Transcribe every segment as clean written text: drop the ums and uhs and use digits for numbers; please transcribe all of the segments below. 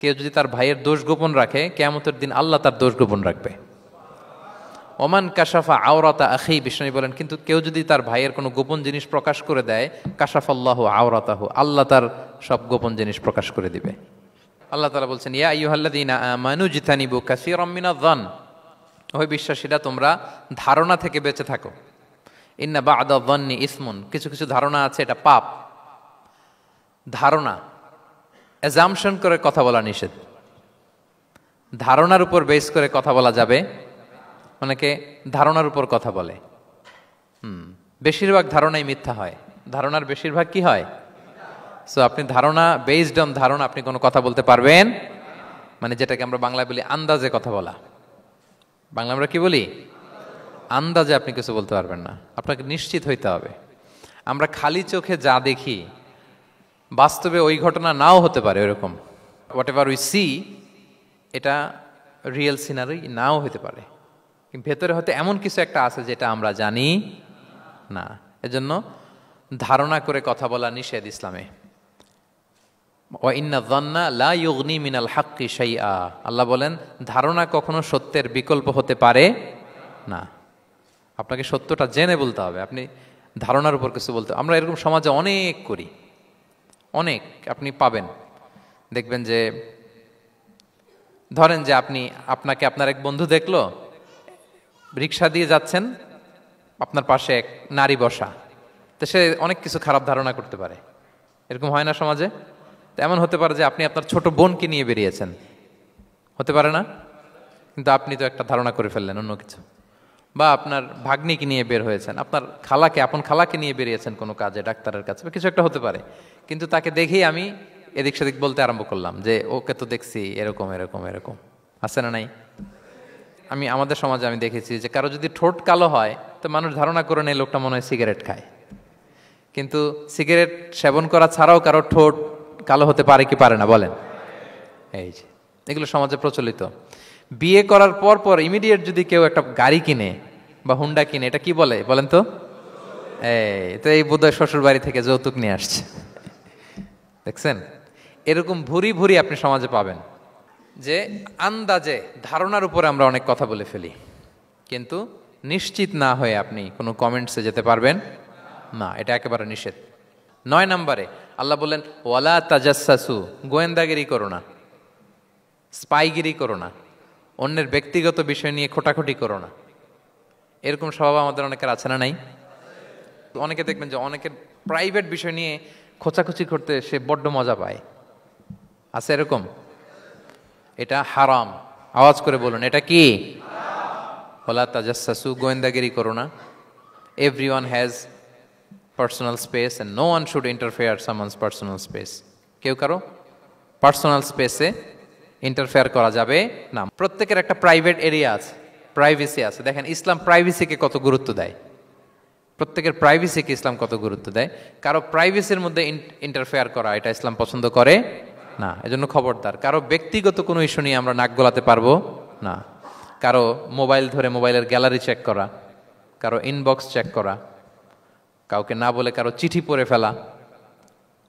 কেউ যদি তার ভাইয়ের দোষ গোপন রাখে, কিয়ামতের দিন আল্লাহ তার দোষ গোপন রাখবে। ওমান কাশাফা আওরাতা আখি, বিষ্ণু বলেন, কিন্তু কেউ যদি তার ভাইয়ের কোনো গোপন জিনিস প্রকাশ করে দেয়, কাশাফাল্লাহু আওরাতাহু, আল্লাহ তার সব গোপন জিনিস প্রকাশ করে দিবে। আল্লাহ তাআলা বলছেন, ইয়া আইয়ুহাল্লাযীনা আমানু জিতানিবু কাসীরাম মিনায-যন, ওই বিশ্বাসীরা তোমরা ধারণা থেকে বেঁচে থাকো। ইন্না বা'দা-যন্নি ইসমুন, কিছু কিছু ধারণা আছে এটা পাপ। ধারণা, অ্যাজাম্পশন করে কথা বলা নিষেধ। ধারণার উপর বেস করে কথা বলা যাবে। অনেকে ধারণার উপর কথা বলে। বেশিরভাগ ধারণাই মিথ্যা হয়। ধারণার বেশিরভাগ কি হয়? সো আপনি ধারণা, বেসড অন ধারণা আপনি কোনো কথা বলতে পারবেন, মানে যেটাকে আমরা বাংলায় বলি আন্দাজে কথা বলা। বাংলা আমরা কি বলি? আন্দাজে আপনি কিছু বলতে পারবেন না, আপনাকে নিশ্চিত হইতে হবে। আমরা খালি চোখে যা দেখি, বাস্তবে ওই ঘটনা নাও হতে পারে এরকম। হোয়াট এভার উই সি, এটা রিয়েল সিনারি নাও হতে পারে, কিন্তু ভেতরে হয়তো এমন কিছু একটা আছে যেটা আমরা জানি না। এজন্য ধারণা করে কথা বলা নিষেধ ইসলামে। ওয়া ইন্না যন্না লা ইউগনি মিনাল হাক্কি শাইআ, আল্লাহ বলেন ধারণা কখনো সত্যের বিকল্প হতে পারে না। আপনাকে সত্যটা জেনে বলতে হবে। আপনি ধারণার উপর কিছু বলতে, আমরা এরকম সমাজে অনেক করি, অনেক। আপনি পাবেন, দেখবেন যে ধরেন যে আপনাকে আপনার এক বন্ধু দেখলো, রিক্সা দিয়ে যাচ্ছেন, আপনার পাশে এক নারী বসা, তো সে অনেক কিছু খারাপ ধারণা করতে পারে। এরকম হয় না সমাজে? তো এমন হতে পারে যে আপনি আপনার ছোট বোনকে নিয়ে বেরিয়েছেন, হতে পারে না? কিন্তু আপনি তো একটা ধারণা করে ফেললেন অন্য কিছু। বা আপনার ভাগ্নিকে নিয়ে বের হয়েছেন, আপনার আপন খালাকে নিয়ে বেরিয়েছেন কোনো কাজে, ডাক্তারের কাছে, বা কিছু একটা হতে পারে। কিন্তু তাকে দেখেই আমি এদিক সেদিক বলতে আরম্ভ করলাম যে ওকে তো দেখছি এরকম এরকম এরকম। আছে না নাই? আমাদের সমাজে আমি দেখেছি যে কারো যদি ঠোঁট কালো হয়, তো মানুষ ধারণা করে নেয় লোকটা মনে হয় সিগারেট খায়। কিন্তু সিগারেট সেবন করা ছাড়াও কারো ঠোঁট কালো হতে পারে কি পারে না বলেন? এই যে এগুলো সমাজে প্রচলিত। বিয়ে করার পর পর ইমিডিয়েট যদি কেউ একটা গাড়ি কিনে বা হুন্ডা কিনে, এটা কি বলে বলেন তো? এই বোধহয় শ্বশুর বাড়ি থেকে যৌতুক নিয়ে আসছে। দেখছেন, এরকম ভুরি ভুরি আপনি সমাজে পাবেন যে আন্দাজে, ধারণার উপরে আমরা অনেক কথা বলে ফেলি, কিন্তু নিশ্চিত না হয়ে আপনি কোনো কমেন্টসে যেতে পারবেন না। এটা একেবারে নিষেধ। 9 নম্বরে আল্লাহ বললেন, ওয়ালা তাজাসসু, গোয়েন্দাগিরি করো না, স্পাইগিরি করো না, অন্যের ব্যক্তিগত বিষয় নিয়ে খোটাখুটি করো না। এরকম স্বভাব আমাদের অনেকের আছে না নাই? অনেকে দেখবেন যে অনেকের প্রাইভেট বিষয় নিয়ে খোঁচাখুচি করতে সে বড্ড মজা পায়। আছে এরকম? এটা হারাম। আওয়াজ করে বলুন, এটা কি? ওয়ালা তাজাসসু, গোয়েন্দাগিরি করো না। Everyone has personal space and no one should interfere someone's personal space. কেউ কারো পার্সোনাল স্পেসে ইন্টারফেয়ার করা যাবে না। প্রত্যেকের একটা প্রাইভেট এরিয়া আছে, প্রাইভেসি আছে। দেখেন ইসলাম প্রাইভেসিকে কত গুরুত্ব দেয়। প্রত্যেকের প্রাইভেসিকে ইসলাম কত গুরুত্ব দেয়। কারো প্রাইভেসির মধ্যে ইন্টারফেয়ার করা এটা ইসলাম পছন্দ করে না। এজন্য খবরদার, কারো ব্যক্তিগত কোনো ইস্যু নিয়ে আমরা নাক গলাতে পারবো না। কারো মোবাইল ধরে মোবাইলের গ্যালারি চেক করা, কারো ইনবক্স চেক করা, কাউকে না বলে কারো চিঠি পড়ে ফেলা,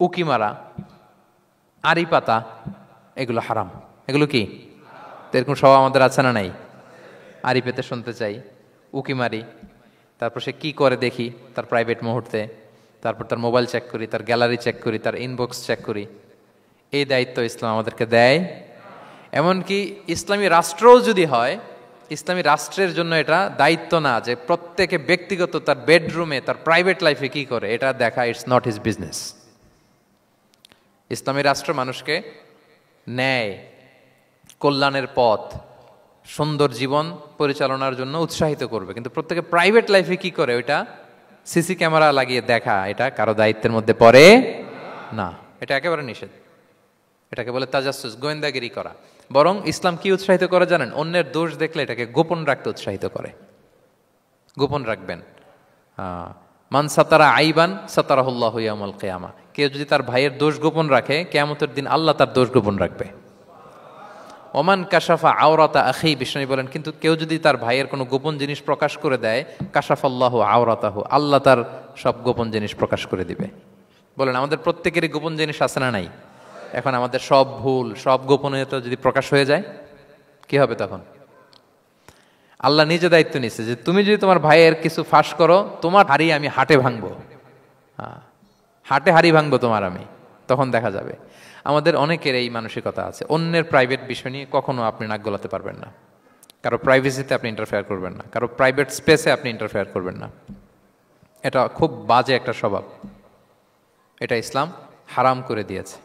উকি মারা, আড়ি পাতা, এগুলো হারাম। এগুলো কি? এরকম স্বভাব আমাদের আছে না নাই? আড়ি পেতে শুনতে চাই, উকি মারি, তারপর সে কি করে দেখি তার প্রাইভেট মুহূর্তে, তারপর তার মোবাইল চেক করি, তার গ্যালারি চেক করি, তার ইনবক্স চেক করি। এই দায়িত্ব ইসলাম আমাদেরকে দেয়। এমনকি ইসলামী রাষ্ট্রও যদি হয়, ইসলামী রাষ্ট্রের জন্য এটা দায়িত্ব না যে প্রত্যেকে ব্যক্তিগত তার বেডরুমে তার প্রাইভেট লাইফে কি করে এটা দেখা। It's not his business. ইসলামী রাষ্ট্র মানুষকে ন্যায়, কল্যাণের পথ, সুন্দর জীবন পরিচালনার জন্য উৎসাহিত করবে, কিন্তু প্রত্যেকে প্রাইভেট লাইফে কি করে ওইটা সিসি ক্যামেরা লাগিয়ে দেখা, এটা কারো দায়িত্বের মধ্যে পড়ে না। এটা একেবারে নিষেধ। এটাকে বলে তাজাসসুস, গোয়েন্দাগিরি করা। বরং ইসলাম কি উৎসাহিত করে জানেন? অন্যের দোষ দেখলে এটাকে গোপন রাখতে উৎসাহিত করে। গোপন রাখবেন। মান সাতারা আইবান সাতারাহুল্লাহু ইয়াউমাল কিয়ামা, কেউ যদি তার ভাইয়ের দোষ গোপন রাখে, কিয়ামতের দিন আল্লাহ তার দোষ গোপন রাখবে। ওমান কাশাফা আওরাতা আখি, বিষ্ণু বলেন, কিন্তু কেউ যদি তার ভাইয়ের কোনো গোপন জিনিস প্রকাশ করে দেয়, কাশাফাল্লাহু আওরাতাহু, আল্লাহ তার সব গোপন জিনিস প্রকাশ করে দিবে। বলেন, আমাদের প্রত্যেকেরই গোপন জিনিস আছে না নাই? এখন আমাদের সব ভুল, সব গোপনীয়তা যদি প্রকাশ হয়ে যায়, কি হবে তখন? আল্লাহ নিজে দায়িত্ব নিচ্ছে যে তুমি যদি তোমার ভাইয়ের কিছু ফাঁস করো, তোমার হাড়ি আমি হাটে ভাঙবো। হ্যাঁ, হাটে হাড়ি ভাঙবো তোমার আমি, তখন দেখা যাবে। আমাদের অনেকের এই মানসিকতা আছে, অন্যের প্রাইভেট বিষয় নিয়ে কখনো আপনি নাক গলাতে পারবেন না, কারো প্রাইভেসিতে আপনি ইন্টারফেয়ার করবেন না, কারো প্রাইভেট স্পেসে আপনি ইন্টারফেয়ার করবেন না। এটা খুব বাজে একটা স্বভাব, এটা ইসলাম হারাম করে দিয়েছে।